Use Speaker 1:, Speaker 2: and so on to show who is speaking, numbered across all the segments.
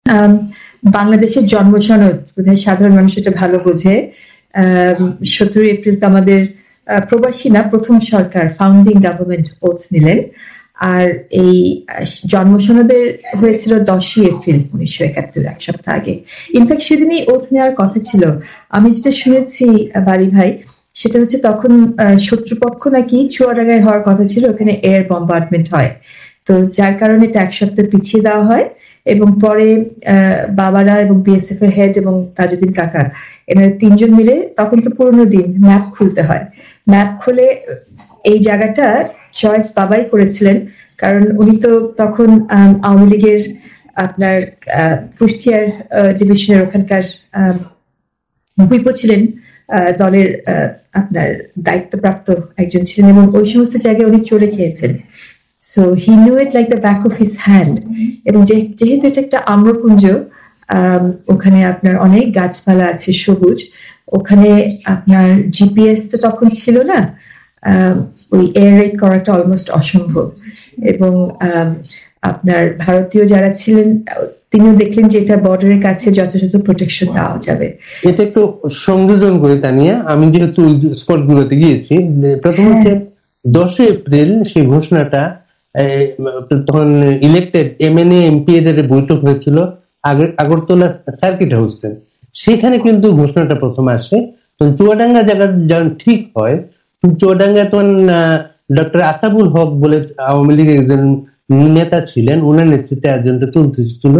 Speaker 1: আম, বাংলাদেশের জন্ম সনদ বোধহয় সাধারণ মানুষ এটা ভালো বোঝে। 17 এপ্রিল তো আমাদের প্রবাসী না, প্রথম সরকার ফাউন্ডিং গভর্নমেন্ট ওথ নিলেন। আর এই জন্ম সনদের হয়েছিল 10ই এপ্রিল 1971, এক সপ্তাহ আগে। ইনফ্যাক্ট সেদিনই ওথ নেওয়ার কথা ছিল। আমি যেটা শুনেছি বাড়ি ভাই, সেটা হচ্ছে তখন শত্রুপক্ষ নাকি চুয়াডাঙ্গায় হওয়ার কথা ছিল, ওখানে এয়ার বম্বার্ডমেন্ট হয়, তো যার কারণে এটা এক সপ্তাহ পিছিয়ে দেওয়া হয়। এবং পরে বাবারা এবং বিএসএফ এর হেড এবং তাজউদ্দিন কাকা এনারা তিনজন মিলে, তখন তো পুরোনো দিন, ম্যাপ খুলতে হয়। ম্যাপ খুলে এই জায়গাটা চয়েস বাবাই করেছিলেন, কারণ উনি তো তখন আওয়ামী লীগের আপনার কুষ্টিয়ার ডিভিশনের ওখানকার হুইপো ছিলেন, দলের আপনার দায়িত্বপ্রাপ্ত একজন ছিলেন, এবং ওই সমস্ত জায়গায় উনি চলে গিয়েছেন। So he knew it like the back of his hand. এবং যেহেতু এটা একটা আম্রপুঞ্জ, ওখানে আপনার অনেক গাছপালা আছে সবুজ, ওখানে আপনার জিপিএস তো তখন ছিল না, ওই এয়ার রেড করাটা অলমোস্ট অসম্ভব। এবং আপনার ভারতীয় যারা ছিলেন তিনিও দেখলেন যে এটা বর্ডারের কাছে যথাযথ প্রোটেকশন দেওয়া যাবে।
Speaker 2: এটা একটু সংযোজন করে তানিয়া, আমি যেহেতু স্পট গুলোতে গিয়েছি, প্রথম হচ্ছে 10 এপ্রিল সেই ঘোষণাটা, তখন ইলেক্টেড এমএনএ এমপি এদের বৈঠক হয়েছিল আগরতলা সার্কিট হাউসে, সেখানে কিন্তু ঘোষণাটা প্রথম আসে। তো চুয়াডাঙ্গা জায়গা যখন ঠিক হয়, চুয়াডাঙ্গা তখন ডক্টর আসাবুল হক বলে আওয়ামী লীগের একজন নেতা ছিলেন, ওনার নেতৃত্বে এজেন্টটা চলতেছিল।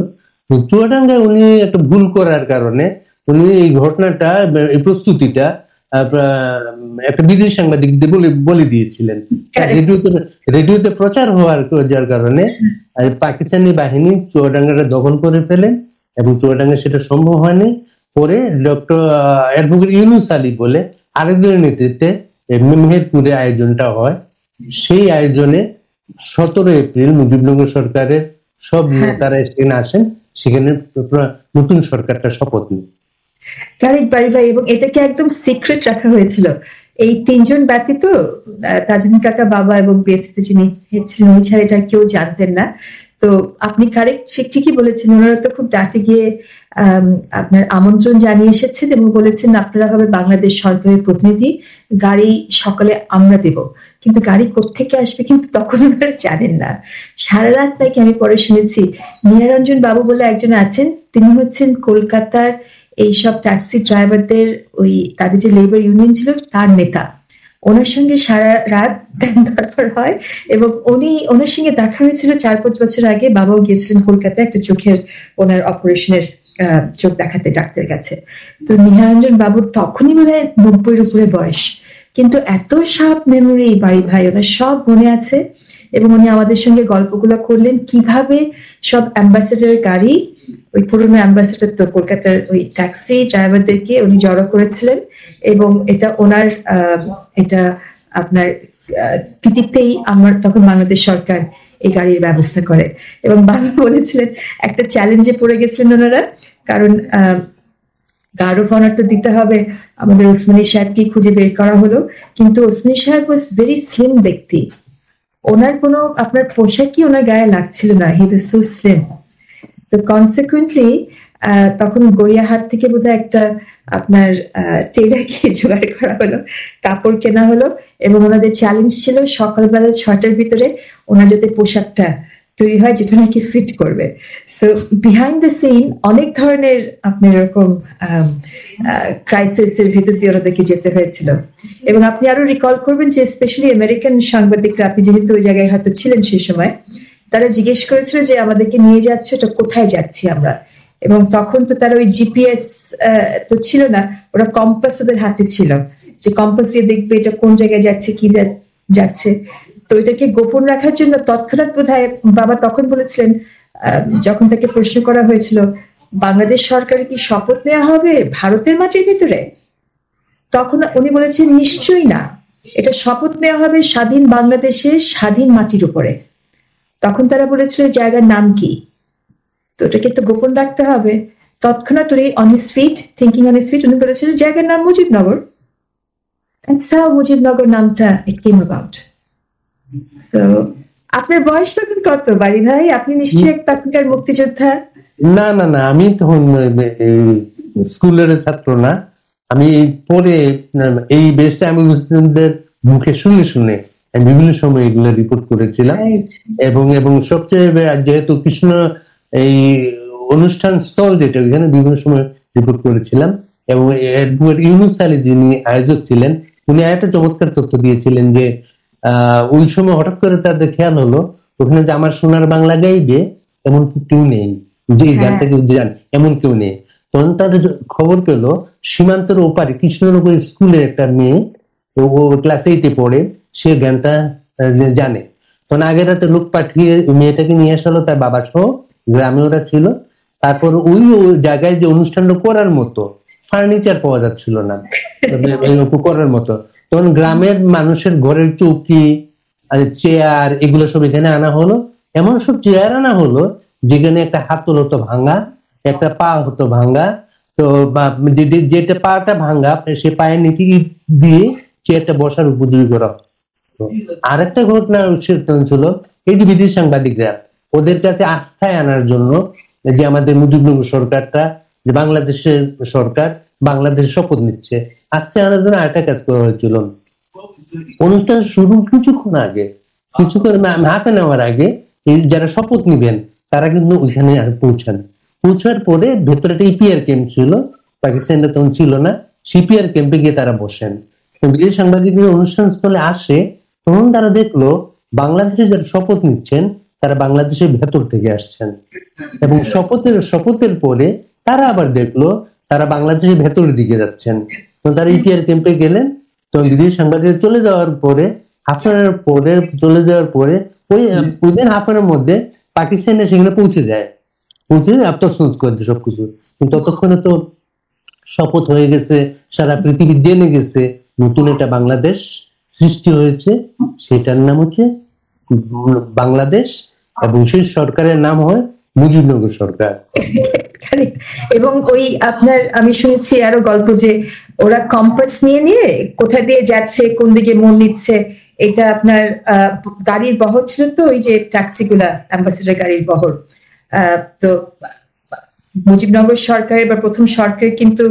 Speaker 2: চুয়াডাঙ্গায় উনি একটা ভুল করার কারণে উনি এই ঘটনাটা, এই প্রস্তুতিটা একটা বিদেশি সাংবাদিকদের বলে দিয়েছিলেন। রেডিওতে প্রচার হওয়ার যার কারণে পাকিস্তানি বাহিনী চুয়াডাঙ্গাটা দখল করে ফেলেন, এবং চুয়াডাঙ্গা সেটা সম্ভব হয়নি। পরে ডক্টর অ্যাডভোকেট ইউনুস আলী বলে আরেকজনের নেতৃত্বে মেহেরপুরে আয়োজনটা হয়। সেই আয়োজনে 17 এপ্রিল মুজিবনগর সরকারের সব নেতারা সেখানে আসেন, সেখানে নতুন সরকারটা শপথ নেয়।
Speaker 1: এবং এটাকে একদম সিক্রেট রাখা হয়েছিল। এই তিনজন ব্যতীত তাজউদ্দিন কাকা, বাবা এবং বিএসএফ যিনি ছিলেন, উনি ছাড়া এটা কেউ জানতেন না। তো আপনি কারেক্ট, ঠিকই বলেছেন, ওনারা তো খুব ডাটে গিয়ে আপনার আমন্ত্রণ জানিয়ে এসেছেন এবং বলেছেন আপনারা হবে বাংলাদেশ সরকারের প্রতিনিধি, গাড়ি সকালে আমরা দেব। কিন্তু গাড়ি কোত্থেকে আসবে কিন্তু তখন ওনারা জানেন না। সারা রাত নাকি, আমি পরে শুনেছি, নীলারঞ্জন বাবু বলে একজন আছেন, তিনি হচ্ছেন কলকাতার এইসব ট্যাক্সি ড্রাইভারদের, ওই তাদের যে লেবার ইউনিয়ন ছিল তার নেতা। ওনার সঙ্গে সারা রাত দরবার হয়, এবং ওনার সঙ্গে দেখা হয়েছিল 4-5 বছর আগে। বাবাও গিয়েছিলেন কলকাতায় একটা চোখের ওনার অপারেশনের চোখ দেখাতে ডাক্তারের কাছে। তো নীলারঞ্জন বাবুর তখনই মনে হয় 90-এর উপরে বয়স, কিন্তু এত সব মেমোরি বাড়ি ভাই, ওনার সব মনে আছে। এবং উনি আমাদের সঙ্গে গল্পগুলো করলেন কিভাবে সব অ্যাম্বাসেডারের গাড়ি, ওই পুরনো অ্যাম্বাসেডার তো কলকাতার ওই ট্যাক্সি ড্রাইভারদেরকে উনি জড়ো করেছিলেন, এবং এটা ওনার এটা আপনার কৃতিত্বেই আমার তখন বাংলাদেশ সরকার এই গাড়ির ব্যবস্থা করে। এবং বাবা বলেছিলেন একটা চ্যালেঞ্জে পড়ে গেছিলেন ওনারা, কারণ গার্ড অফ অনার তো দিতে হবে, আমাদের ওসমানী সাহেবকে খুঁজে বের করা হলো, কিন্তু ওসমানী সাহেব ওয়াজ ভেরি স্লিম ব্যক্তি, ওনার কোনো আপনার পোশাকই ওনার গায়ে লাগছিল না, হি ওয়াজ সো স্লিম। তো কনসিকুয়েন্টলি তখন গড়িয়াহাট থেকে বোধহয় একটা আপনার টেলারকে জোগাড় করা হলো, কাপড় কেনা হলো, এবং ওনাদের চ্যালেঞ্জ ছিল সকালবেলা 6টার ভিতরে ওনার যাতে পোশাকটা তৈরি হয় যেটা নাকি ফিট করবে। সো বিহাইন্ড দ্য সিন অনেক ধরনের আপনার এরকম ক্রাইসিসের ভিতর দিয়ে ওনাদেরকে যেতে হয়েছিল। এবং আপনি আরো রিকল করবেন যে স্পেশালি আমেরিকান সাংবাদিকরা, আপনি যেহেতু ওই জায়গায় হয়তো ছিলেন সেই সময়, তারা জিজ্ঞেস করেছিল যে আমাদেরকে নিয়ে যাচ্ছে, ওটা কোথায় যাচ্ছি আমরা। এবং তখন তো তারা ওই জিপিএস তো ছিল না, ওরা কম্পাস ওদের হাতে ছিল, যে কম্পাস দিয়ে দেখবে এটা কোন জায়গায় যাচ্ছে, কি যাচ্ছে। তো এটাকে গোপন রাখার জন্য তৎক্ষণাৎ বোধহয় বাবা তখন বলেছিলেন, যখন তাকে প্রশ্ন করা হয়েছিল বাংলাদেশ সরকারের কি শপথ নেওয়া হবে ভারতের মাটির ভিতরে, তখন উনি বলেছেন নিশ্চয়ই না, এটা শপথ নেওয়া হবে স্বাধীন বাংলাদেশের স্বাধীন মাটির উপরে। তখন তারা বলেছিল জায়গার নাম কি, তো ওটাকে তো গোপন রাখতে হবে। তৎক্ষণাৎ উনি on his fit, thinking on his fit, উনি বলেছিলেন জায়গার নাম মুজিবনগর। And so মুজিবনগর নামটা it came about. So আপনার বয়স তখন কত বাড়ি ভাই? আপনি নিশ্চয়ই তখনকার মুক্তিযোদ্ধা।
Speaker 2: না না না, আমি তখন স্কুলের ছাত্র না। আমি পরে এই বেশটা আমি মুসলিমদের মুখে শুনে শুনে আমি বিভিন্ন সময় এগুলো রিপোর্ট করেছিলাম।
Speaker 1: Right.
Speaker 2: এবং এবং সবচেয়ে যেহেতু কৃষ্ণ এই অনুষ্ঠান স্থল যেটা ওইখানে বিভিন্ন সময় রিপোর্ট করেছিলাম। এবং অ্যাডভোকেট ইউনুস আলী যিনি আয়োজক ছিলেন, উনি একটা চমৎকার তথ্য দিয়েছিলেন যে ওই সময় হঠাৎ করে তাদের খেয়াল হলো ওখানে যে আমার সোনার বাংলা গাইবে এমন কেউ নেই, যে এই
Speaker 1: হ্যাঁ
Speaker 2: গানটা কেউ জান এমন কেউ নেই। তখন তাদের খবর পেলো সীমান্তের ওপারে কৃষ্ণের উপরে স্কুলের একটা মেয়ে, ও ক্লাস 8-এ পড়ে, সে গানটা জানে। তখন আগের রাতে লোক পাঠিয়ে মেয়েটাকে নিয়ে আসা হলো, তার বাবা সহ, গ্রামে ওরা ছিল। তারপর ওই জায়গায় যে অনুষ্ঠানটা করার মতো ফার্নিচার পাওয়া যাচ্ছিল না করার মতো, তখন গ্রামের মানুষের ঘরের চৌকি আর চেয়ার এগুলো সব এখানে আনা হলো। এমন সব চেয়ার আনা হলো যেখানে একটা হাতল হতো ভাঙা, একটা পা হতো ভাঙা। তো যেটা পাটা ভাঙা, সে পায়ের নিচে ইট দিয়ে চেয়ারটা বসার উপযোগী করা হতো। আরেকটা ঘটনা ছিল, এই যে বিদেশি সাংবাদিকরা ওদের কাছে আস্থায় আনার জন্য যে আমাদের মুজিবনগর সরকারটা, যে বাংলাদেশের সরকার বাংলাদেশের শপথ নিচ্ছে, আস্থায় আনার জন্য আরেকটা কাজ করা হয়েছিল। অনুষ্ঠান শুরু কিছুক্ষণ আগে, হাফ এন আওয়ার আগে, এই যারা শপথ নিবেন তারা কিন্তু ওইখানে পৌঁছান। পৌঁছার পরে ভেতরে একটা ইপিআর ক্যাম্প ছিল, পাকিস্তানটা তখন ছিল না, সিপিআর ক্যাম্পে গিয়ে তারা বসেন। বিদেশি সাংবাদিকরা অনুষ্ঠান স্থলে আসে, তখন তারা দেখলো বাংলাদেশে যারা শপথ নিচ্ছেন তারা বাংলাদেশের ভেতর থেকে আসছেন। এবং শপথের পরে তারা আবার দেখলো তারা বাংলাদেশের ভেতরের দিকে যাচ্ছেন। তো তারা ইপিআর ক্যাম্পে গেলেন। তো বিদেশি সাংবাদিক চলে যাওয়ার পরে, ওই দিন হাফানের মধ্যে পাকিস্তানে সেখানে পৌঁছে যায়, আত্মসংস্কৃত করে দেয় সবকিছু। কিন্তু ততক্ষণে তো শপথ হয়ে গেছে, সারা পৃথিবী জেনে গেছে নতুন একটা বাংলাদেশ সৃষ্টি হয়েছে, সেটার নাম হচ্ছে বাংলাদেশ। এবং সেই সরকারের নাম হয় মুজিবনগর সরকার।
Speaker 1: এবং ওই আপনার আমি শুনেছি আরো গল্প যে ওরা কম্পাস নিয়ে নিয়ে কোথা দিয়ে যাচ্ছে, কোন দিকে মন নিচ্ছে, এটা আপনার গাড়ির বহর ছিল তো, ওই যে ট্যাক্সিগুলা অ্যাম্বাসেডার গাড়ির বহর। তো মুজিবনগর সরকারের বা প্রথম সরকারের কিন্তু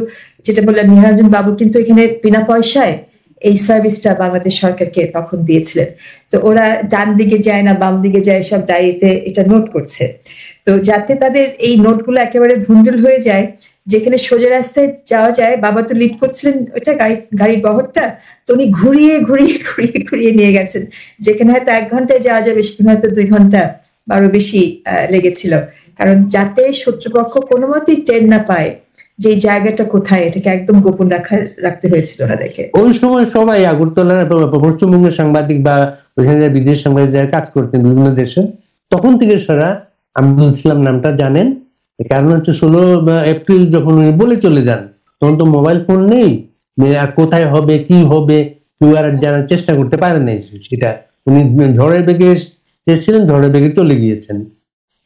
Speaker 1: যেটা বললাম নিরঞ্জন বাবু কিন্তু এখানে বিনা পয়সায় এই সার্ভিসটা বাংলাদেশ সরকারকে তখন দিয়েছিলেন। তো ওরা ডান দিকে যায় না বাম দিকে যায়, সব ডায়েরিতে এটা নোট করছে। তো যাতে তাদের এই নোটগুলো একেবারে ভুন্ডল হয়ে যায়, যেখানে সোজা রাস্তায় যাওয়া যায়, বাবা তো লিড করছিলেন ওইটা গাড়ির বহরটা, তো উনি ঘুরিয়ে ঘুরিয়ে ঘুরিয়ে ঘুরিয়ে নিয়ে গেছেন। যেখানে হয়তো 1 ঘন্টায় যাওয়া যাবে সেখানে হয়তো 2 ঘন্টা বারো বেশি লেগেছিল। কারণ যাতে শত্রুপক্ষ কোনো মতেই টের না পায় যে জায়গাটা কোথায়, এটাকে একদম গোপন রাখতে হয়েছিল ওনাদেরকে।
Speaker 2: ওই সময় সবাই আগরতলার পশ্চিমবঙ্গের সাংবাদিক বা ওইখানে বিদেশ সাংবাদিক যারা কাজ করতেন বিভিন্ন দেশে, তখন থেকে সারা আমিনুল ইসলাম নামটা জানেন। কারণ হচ্ছে 16 এপ্রিল যখন উনি বলে চলে যান, তখন তো মোবাইল ফোন নেই, আর কোথায় হবে কি হবে কেউ আর জানার চেষ্টা করতে পারেন নাই। সেটা উনি ঝড়ের বেগে এসেছিলেন, ঝড়ের বেগে চলে গিয়েছেন।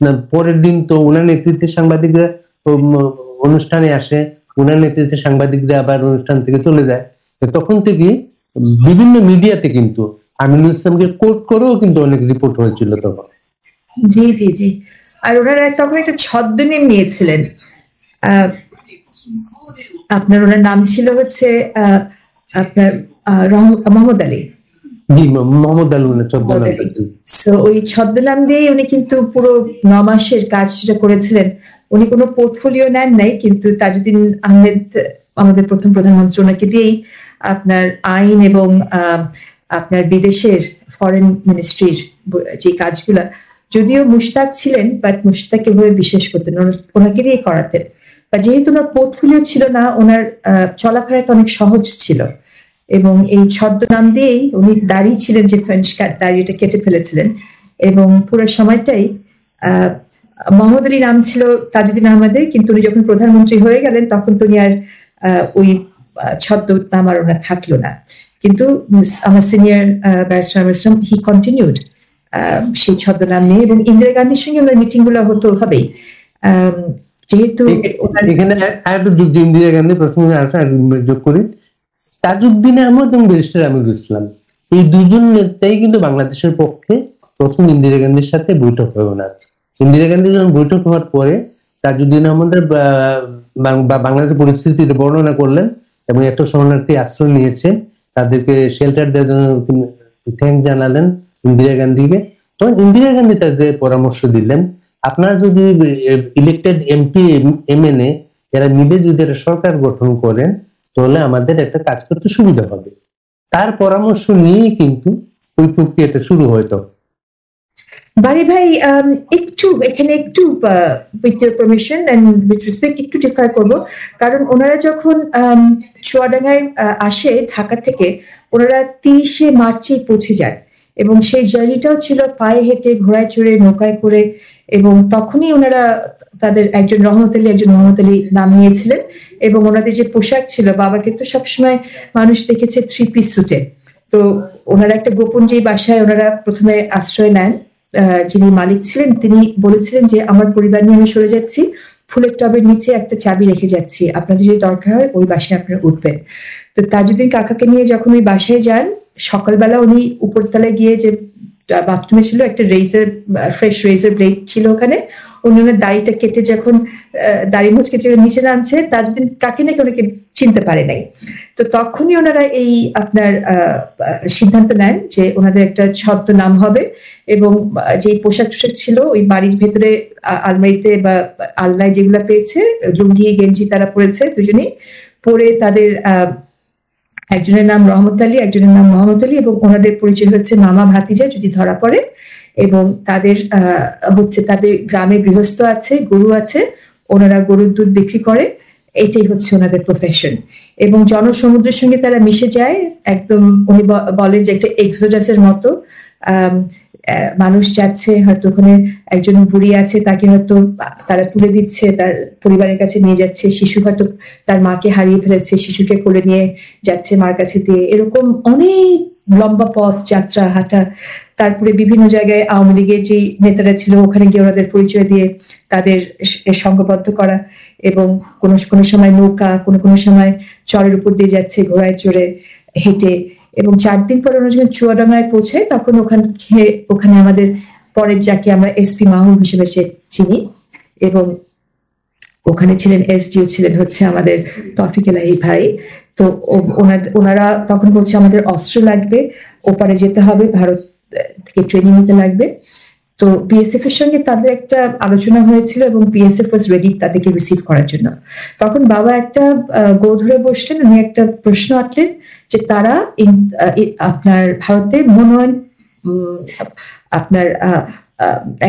Speaker 2: না পরের দিন তো ওনার নেতৃত্বে সাংবাদিকরা অনুষ্ঠানে আসে, ওনার নেতৃত্বে সাংবাদিকরা আবার অনুষ্ঠান থেকে চলে যায়। তখন থেকে বিভিন্ন মিডিয়াতে কিন্তু আমিনুল ইসলামকে কোট করেও কিন্তু অনেক রিপোর্ট হয়েছিল তখন।
Speaker 1: জি জি জি। আর ওনারা তখন একটা ছদ্মনাম নিয়েছিলেন, আপনার ওনার নাম ছিল হচ্ছে আপনার মোহাম্মদ আলী।
Speaker 2: জি, মোহাম্মদ আলী ছদ্মনাম।
Speaker 1: সো ওই ছদ্মনাম দিয়ে উনি কিন্তু পুরো 9 মাসের কাজটা করেছিলেন। উনি কোনো পোর্টফোলিও নেন নাই, কিন্তু তাজউদ্দিন আহমেদ আমাদের প্রথম প্রধানমন্ত্রী, ওনাকে দিয়েই আপনার আইন এবং আপনার বিদেশের ফরেন মিনিস্ট্রির যে কাজগুলা, যদিও মুশতাক ছিলেন বাট মুশতাককে হয়ে বিশেষ করতেন, ওনাকে দিয়ে করাতেন। বা যেহেতু ওনার পোর্টফোলিও ছিল না, ওনার চলাফেরাটা অনেক সহজ ছিল। এবং এই ছদ্মনাম দিয়েই উনি দাঁড়িয়ে ছিলেন, যে ফ্রেঞ্চ কাট দাঁড়িয়েটা কেটে ফেলেছিলেন। এবং পুরো সময়টাই মোহাম্মদ আলী নাম ছিল তাজউদ্দিন আহমেদের, কিন্তু উনি যখন প্রধানমন্ত্রী হয়ে গেলেন তখন তো উনি আর ওই ছদ্মনাম আর ওনার থাকলো না। কিন্তু আমার সিনিয়র ব্যারিস্টার হি কন্টিনিউড সেই ছদ্মনাম নিয়ে। এবং ইন্দিরা গান্ধীর সঙ্গে ওনার মিটিং গুলো হতো হবেই, যেহেতু
Speaker 2: এখানে ইন্দিরা গান্ধী প্রথমে যোগ করি, তাজউদ্দিন আহমদ এবং ব্যারিস্টার আমিনুল ইসলাম, এই দুজন নেতাই কিন্তু বাংলাদেশের পক্ষে প্রথম ইন্দিরা গান্ধীর সাথে বৈঠক হয় ওনার। ইন্দিরা গান্ধী যখন বৈঠক হওয়ার পরে তাজউদ্দিন আহমদের বাংলাদেশের পরিস্থিতির বর্ণনা করলেন এবং এত শরণার্থী আশ্রয় নিয়েছে, তাদেরকে শেল্টার দেওয়ার জন্য থ্যাংক জানালেন ইন্দিরা গান্ধীকে। তখন ইন্দিরা গান্ধী তাদের পরামর্শ দিলেন, আপনারা যদি ইলেক্টেড এমপি এমএনএ এরা মিলে যদি একটা সরকার গঠন করেন তাহলে আমাদের একটা কাজ করতে সুবিধা হবে। তার পরামর্শ নিয়েই কিন্তু ওই প্রক্রিয়াটা শুরু হয়তো।
Speaker 1: বারি ভাই, এখানে একটু with your permission and with respect একটু ডিফার করবো, কারণ ওনারা যখন চুয়াডাঙ্গায় আসে ঢাকা থেকে, ওনারা 30শে মার্চে পৌঁছে যায় এবং সেই জার্নিটাও ছিল পায়ে হেঁটে, ঘোড়ায় চড়ে, নৌকায় করে। এবং তখনই ওনারা তাদের একজন রহমত আলী নাম নিয়েছিলেন এবং ওনাদের যে পোশাক ছিল, বাবাকে তো সবসময় মানুষ দেখেছে 3 পিস স্যুটে। তো ওনারা একটা গোপন যে বাসায় ওনারা প্রথমে আশ্রয় নেন, যিনি মালিক ছিলেন তিনি বলেছিলেন যে আমার পরিবার নিয়ে আমি সরে যাচ্ছি, ফুলের টবের নিচে একটা চাবি রেখে যাচ্ছি, আপনাদের যদি দরকার হয় ওই বাসায় আপনারা উঠবেন। তো তাজউদ্দিন কাকাকে নিয়ে যখন ওই বাসায় যান, সকালবেলা উনি উপরতলায় গিয়ে যে বাথরুমে ছিল একটা ফ্রেশ রেজার ব্লেড ছিল ওখানে, উনি ওনার দাড়িটা কেটে যখন দাড়ি মুচকে নিচে নামছে, তাজউদ্দিন কাকে নাকি ওনাকে চিনতে পারে নাই। তো তখনই ওনারা এই আপনার সিদ্ধান্ত নেন যে ওনাদের একটা ছদ্ম নাম হবে এবং যে পোশাক ছিল ওই বাড়ির ভেতরে আলমারিতে বা আলনায় যেগুলো পেয়েছে, লুঙ্গি গেঞ্জি তারা পরেছে দুজনেই, পরে তাদের একজনের নাম রহমত আলী, একজনের নাম মোহাম্মদ আলী, এবং ওনাদের পরিচয় হচ্ছে মামা ভাতিজা যদি ধরা পড়ে। এবং তাদের তাদের গ্রামে গৃহস্থ আছে, গরু আছে, ওনারা গরুর দুধ বিক্রি করে, এইটাই হচ্ছে ওনাদের প্রফেশন। এবং জনসমুদ্রের সঙ্গে তারা মিশে যায় একদম। উনি বলেন যে একটা এক্সোডাসের মতো, মানুষ যাচ্ছে, হয়তো ওখানে একজন বুড়ি আছে, তাকে হয়তো তারা তুলে দিচ্ছে, তার পরিবারের কাছে নিয়ে যাচ্ছে। শিশু হয়তো তার মাকে হারিয়ে ফেলেছে, শিশুকে কোলে নিয়ে যাচ্ছে মার কাছে দিয়ে। এরকম অনেক লম্বা পথ যাত্রা হাঁটা। তারপরে বিভিন্ন জায়গায় আওয়ামী লীগের যে নেতারা ছিল ওখানে গিয়ে ওনাদের পরিচয় দিয়ে তাদের সংঘবদ্ধ করা। এবং কোনো সময় নৌকা, কোনো সময় চরের উপর দিয়ে যাচ্ছে ঘোড়ায় চড়ে, হেঁটে। এবং 4 দিন পরে ওরা যখন চুয়াডাঙ্গায় পৌঁছায় তখন ওখানে আমাদের পরের যাকে আমরা এসপি মাহবুব হিসেবে চিনি, এবং ওখানে ছিলেন এসডিও ছিলেন হচ্ছে আমাদের তৌফিক এলাহি ভাই। তো ওনারা তখন বলছে আমাদের অস্ত্র লাগবে, ওপারে যেতে হবে, ভারত থেকে ট্রেনিং নিতে লাগবে। তো বিএসএফ এর সঙ্গে তাদের একটা আলোচনা হয়েছিল এবং বিএসএফ ওয়াজ রেডি তাদেরকে রিসিভ করার জন্য। তখন বাবা একটা গো ধরে বসলেন, উনি একটা প্রশ্ন আটলেন যে তারা আপনার ভারতে মনোনয়ন আপনার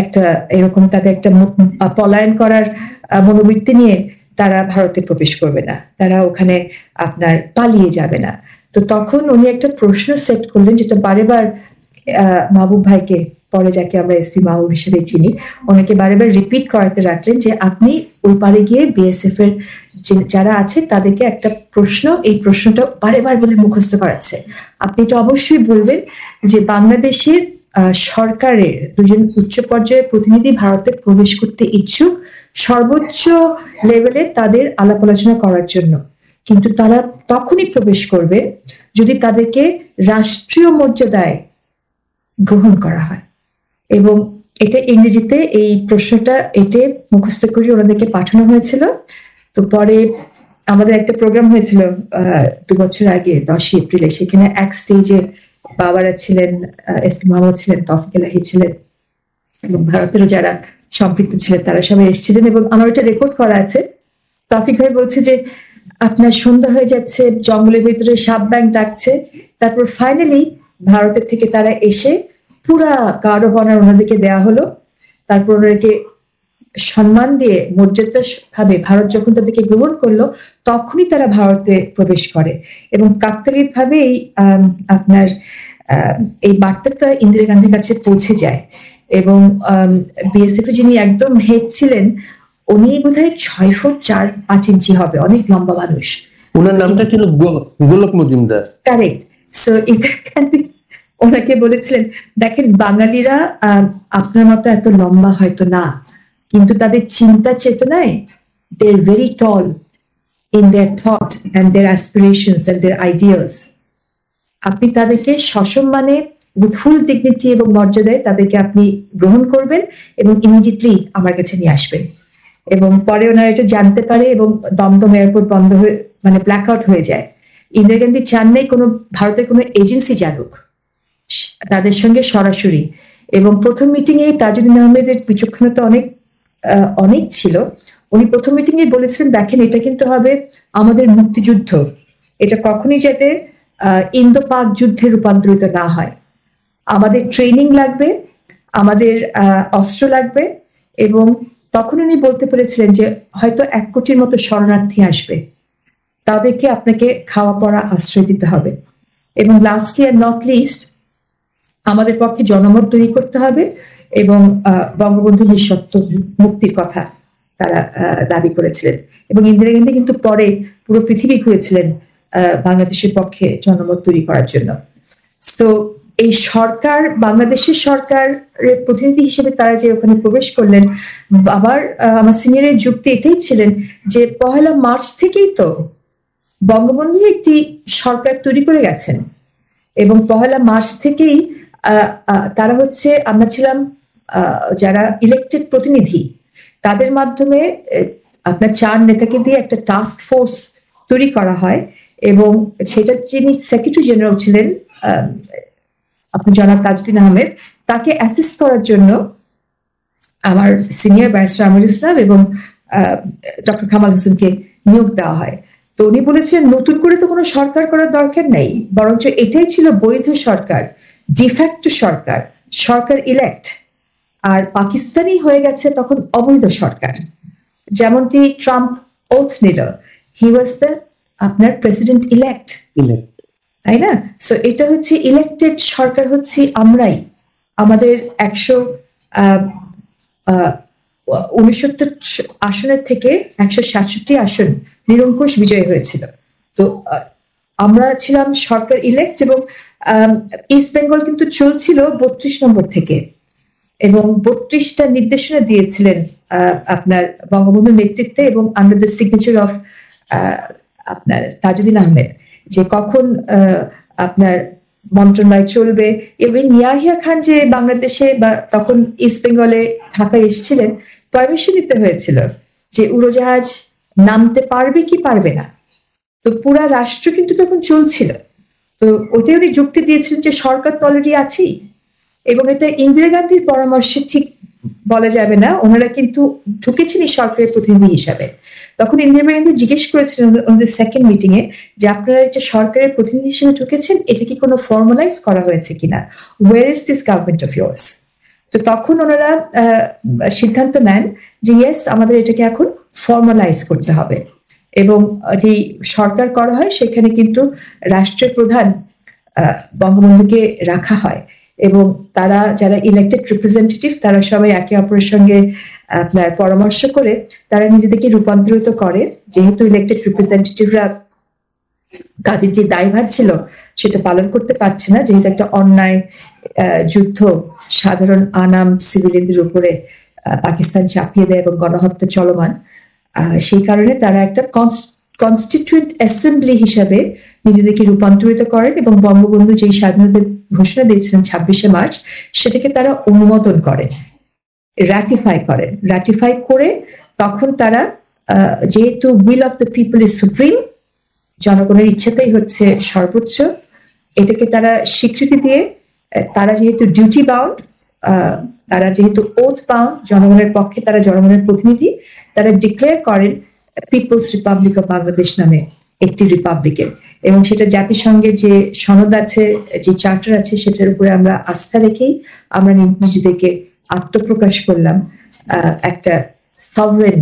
Speaker 1: একটা এরকম তাদের একটা পলায়ন করার মনোবৃত্তি নিয়ে তারা ভারতে প্রবেশ করবে না, তারা ওখানে আপনার পালিয়ে যাবে না। তো তখন উনি একটা প্রশ্ন সেট করলেন, যেটা বারেবার মাহবুব ভাইকে, পরে যাকে আমরা এসপি মাহবুব হিসেবে চিনি, ওনাকে বারেবার রিপিট করাতে রাখলেন যে আপনি ওই পারে গিয়ে বিএসএফ এর যারা আছে তাদেরকে একটা প্রশ্ন, এই প্রশ্নটা বারেবার বলে মুখস্থ করাচ্ছে, আপনি এটা অবশ্যই বলবেন যে বাংলাদেশের সরকারের 2জন উচ্চ পর্যায়ের প্রতিনিধি ভারতে প্রবেশ করতে ইচ্ছুক, সর্বোচ্চ লেভেলে তাদের আলাপ আলোচনা করার জন্য, কিন্তু তারা তখনই প্রবেশ করবে যদি তাদেরকে রাষ্ট্রীয় মর্যাদায় গ্রহণ করা হয়। এবং এটা ইংরেজিতে এই প্রশ্নটা এটা মুখস্থ করে ওনাদেরকে পাঠানো হয়েছিল। তো পরে আমাদের একটা প্রোগ্রাম হয়েছিল 2 বছর আগে 10 এপ্রিলে, সেখানে এক স্টেজে বাবারা ছিলেন, এসপি মোহাম্মদ ছিলেন, তৌফিক এলাহি ছিলেন এবং ভারতেরও যারা সম্পৃক্ত ছিলেন তারা সবাই এসেছিলেন। এবং আমার এটা রেকর্ড করা আছে। তৌফিক ভাই বলছে যে আপনার সন্ধ্যা হয়ে যাচ্ছে, জঙ্গলের ভিতরে সাপ ব্যাং ডাকছে, তারপর ফাইনালি ভারতের থেকে তারা এসে পুরা গার্ড অফ অনার ওনাদেরকে দেওয়া হলো। তারপর ওনাদেরকে সম্মান দিয়ে মর্যাদা ভাবে ভারত যখন তাদেরকে গ্রহণ করলো তখনই তারা ভারতে প্রবেশ করে। এবং তাৎক্ষণিক ভাবে আপনার এই বার্তাটা ইন্দিরা গান্ধীর কাছে পৌঁছে যায়। এবং বিএসএফ যিনি একদম হেড ছিলেন, উনি বোধহয় 6 ফুট 4-5 ইঞ্চি হবে, অনেক লম্বা মানুষ।
Speaker 2: ওনার নামটা ছিল গোলক মজুমদার।
Speaker 1: কারেক্ট। সো ওনাকে বলেছিলেন, দেখেন বাঙালিরা আপনার মতো এত লম্বা হয়তো না, কিন্তু তাদের চিন্তা চেতনায় they are very tall in their thought and their aspirations and their ideals. আপনি তাদেরকে সসম্মানে ফুল ডিগনিটি এবং মর্যাদায় তাদেরকে আপনি গ্রহণ করবেন এবং ইমিডিয়েটলি আমার কাছে নিয়ে আসবেন। এবং পরে ওনারা এটা জানতে পারে এবং দমদম এয়ারপোর্ট বন্ধ হয়ে মানে ব্ল্যাক আউট হয়ে যায়। ইন্দিরা গান্ধী চান নাই কোনো ভারতের কোনো এজেন্সি জানুক তাদের সঙ্গে সরাসরি। এবং প্রথম মিটিং এ তাজউদ্দিন আহমেদের বিচক্ষণতা অনেক ছিল। উনি প্রথম মিটিং এ বলেছিলেন, দেখেন এটা কিন্তু হবে আমাদের মুক্তিযুদ্ধ, এটা কখনই যাতে ইন্দো পাক যুদ্ধে রূপান্তরিত না হয়। আমাদের ট্রেনিং লাগবে, আমাদের অস্ত্র লাগবে। এবং তখন উনি বলতে পেরেছিলেন যে হয়তো 1 কোটির মতো শরণার্থী আসবে, তাদেরকে আপনাকে খাওয়া পড়া আশ্রয় দিতে হবে। এবং লাস্টলি আর নট লিস্ট, আমাদের পক্ষে জনমত তৈরি করতে হবে এবং বঙ্গবন্ধু নিঃশর্ত মুক্তির কথা তারা দাবি করেছিলেন। এবং ইন্দিরা গান্ধী কিন্তু পরে পুরো পৃথিবী ঘুরেছিলেন বাংলাদেশের পক্ষে জনমত তৈরি করার জন্য। তো এই সরকার, বাংলাদেশের সরকারের প্রতিনিধি হিসেবে তারা যে ওখানে প্রবেশ করলেন, আবার আমার সিনিয়রের যুক্তি এটাই ছিলেন যে 1 মার্চ থেকেই তো বঙ্গবন্ধু একটি সরকার তৈরি করে গেছেন এবং 1 মার্চ থেকেই তারা হচ্ছে, আমরা ছিলাম যারা ইলেক্টেড প্রতিনিধি, তাদের মাধ্যমে আপনার 4 নেতাকে দিয়ে একটা টাস্ক ফোর্স তৈরি করা হয় এবং সেটা যিনি সেক্রেটারি জেনারেল ছিলেন আপনি জনাব তাজউদ্দিন আহমেদ, তাকে অ্যাসিস্ট করার জন্য আমার সিনিয়র ব্যারিস্টার আমিরুল ইসলাম এবং ডক্টর কামাল হোসেনকে নিয়োগ দেওয়া হয়। তো উনি বলেছিলেন নতুন করে তো কোনো সরকার করার দরকার নেই, বরঞ্চ এটাই ছিল বৈধ সরকার, ডিফ্যাক্টো সরকার, সরকার ইলেক্ট। আর পাকিস্তানি হয়ে গেছে তখন অবৈধ সরকার। যেমনটি ট্রাম্প ওথ নিল, হি ওয়াজ দ্য আপনার প্রেসিডেন্ট ইলেক্ট, তাই না? সো এটা হচ্ছে ইলেক্টেড সরকার, হচ্ছে আমরাই। আমাদের 169 আসনের থেকে 167 আসন নিরঙ্কুশ বিজয় হয়েছিল। তো আমরা ছিলাম সরকার ইলেক্ট এবং ইস্ট বেঙ্গল কিন্তু চলছিল 32 নম্বর থেকে এবং 32টা নির্দেশনা দিয়েছিলেন আপনার বঙ্গবন্ধুর নেতৃত্বে এবং আন্ডার দ্য সিগনেচার অফ আপনার তাজউদ্দিন আহমেদ, যে কখন আপনার মন্ত্রণালয় চলবে। এবং ইয়াহিয়া খান যে বাংলাদেশে বা তখন ইস্ট বেঙ্গলে ঢাকায় এসেছিলেন, পারমিশন নিতে হয়েছিল যে উড়োজাহাজ নামতে পারবে কি পারবে না। তো পুরা রাষ্ট্র কিন্তু তখন চলছিল। তো ওটাই উনি যুক্তি দিয়েছিলেন যে সরকার তো অলরেডি আছেই। এবং এটা ইন্দিরা গান্ধীর পরামর্শে ঠিক বলা যাবে না, ওনারা কিন্তু ঢুকেছেন এই সরকারের প্রতিনিধি হিসাবে। তখন ইন্দিরা গান্ধী জিজ্ঞেস করেছিলেন ওনাদের সেকেন্ড মিটিং এ যে আপনারা একটা সরকারের প্রতিনিধি হিসেবে ঢুকেছেন, এটা কি কোনো ফর্মালাইজ করা হয়েছে কিনা, war is this government of years. তো তখন ওনারা সিদ্ধান্ত নেন যে ইয়েস, আমাদের এটাকে এখন ফর্মালাইজ করতে হবে। এবং যে সরকার করা হয় সেখানে কিন্তু রাষ্ট্রের প্রধান বঙ্গবন্ধুকে রাখা হয় এবং তারা যারা ইলেক্টেড রিপ্রেজেন্টেটিভ তারা সবাই একে অপরের সঙ্গে আপনার পরামর্শ করে তারা নিজেদেরকে রূপান্তরিত করে। যেহেতু ইলেক্টেড রিপ্রেজেন্টেটিভরা কাজের যে দায়ভার ছিল সেটা পালন করতে পারছে না, যেহেতু একটা অন্যায় যুদ্ধ সাধারণ আনাম সিভিলিয়ানদের উপরে পাকিস্তান চাপিয়ে দেয় এবং গণহত্যা চলমান, সেই কারণে তারা একটা কনস্টিটিউয়েন্ট অ্যাসেম্বলি হিসাবে নিজেদেরকে রূপান্তরিত করেন এবং বঙ্গবন্ধু যেই স্বাধীনতার ঘোষণা দিয়েছিলেন 26শে মার্চ সেটাকে তারা অনুমোদন করেন, রাটিফাই করে তখন তারা যেহেতু will of the people is supreme, জনগণের ইচ্ছাটাই হচ্ছে সর্বোচ্চ, এটাকে তারা স্বীকৃতি দিয়ে তারা যেহেতু ডিউটি বাউন্ড, তারা যেহেতু ওথ বাউন্ড, জনগণের পক্ষে তারা জনগণের প্রতিনিধি, তারা ডিক্লেয়ার করেন পিপলস রিপাবলিক অফ বাংলাদেশ নামে একটি রিপাবলিকের। এবং সেটা জাতিসংঘের যে সনদ আছে, যে চার্টার আছে, সেটার উপরে আমরা আস্থা রেখেই আমরা নিজেদেরকে আত্মপ্রকাশ করলাম একটা সভরেন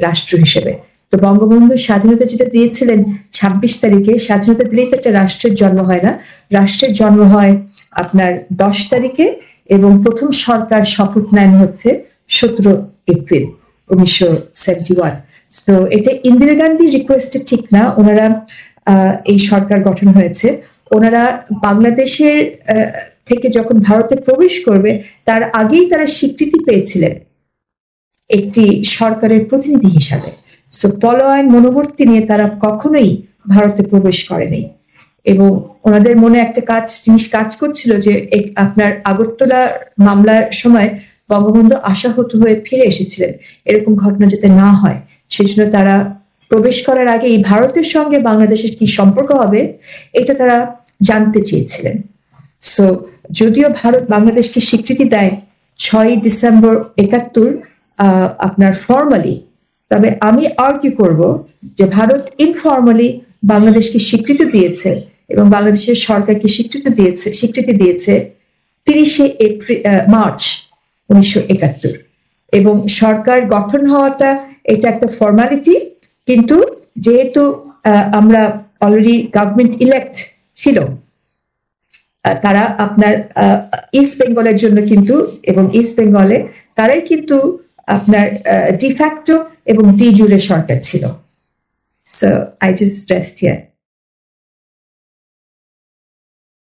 Speaker 1: রাষ্ট্র হিসেবে। তো বঙ্গবন্ধু স্বাধীনতা যেটা দিয়েছিলেন 26 তারিখে, স্বাধীনতা দিলেই তো একটা রাষ্ট্রের জন্ম হয় না, রাষ্ট্রের জন্ম হয় আপনার 10 তারিখে এবং প্রথম সরকার শপথ নেন হচ্ছে 17 এপ্রিল 1971। তো এটা ইন্দিরা গান্ধী রিকোয়েস্টে ঠিক না, ওনারা এই সরকার গঠন হয়েছে। ওনারা বাংলাদেশের থেকে যখন ভারতে প্রবেশ করবে তার আগেই তারা স্বীকৃতি পেয়েছিলেন একটি সরকারের প্রতিনিধি হিসাবে। সো পলায়ন মনোবর্তী নিয়ে তারা কখনোই ভারতে প্রবেশ করেনি এবং ওনাদের মনে একটা জিনিস কাজ করছিল যে আপনার আগরতলা মামলার সময় বঙ্গবন্ধু আশাহত হয়ে ফিরে এসেছিলেন, এরকম ঘটনা যাতে না হয় সেজন্য তারা প্রবেশ করার আগে এই ভারতের সঙ্গে বাংলাদেশের কি সম্পর্ক হবে এটা তারা জানতে চেয়েছিলেন। সো যদিও ভারত বাংলাদেশকে স্বীকৃতি দেয় 6 ডিসেম্বর 71 আপনার ফর্মালি, তবে আমি আর্কিউ করব যে ভারত ইনফর্মালি বাংলাদেশকে স্বীকৃতি দিয়েছে এবং বাংলাদেশের সরকারকে স্বীকৃতি দিয়েছে 30 মার্চ 1971, এবং সরকার গঠন হওয়াটা এটা একটা ফর্মালিটি। কিন্তু যেহেতু আমরা অলরেডি গভর্নমেন্ট ইলেক্ট ছিল, তারা আপনার ইস্ট বেঙ্গলের জন্য কিন্তু, এবং ইস্ট বেঙ্গলে তারাই কিন্তু আপনার ডিফ্যাক্টো এবং ডি জুরে সরকার ছিল। So I just stressed here.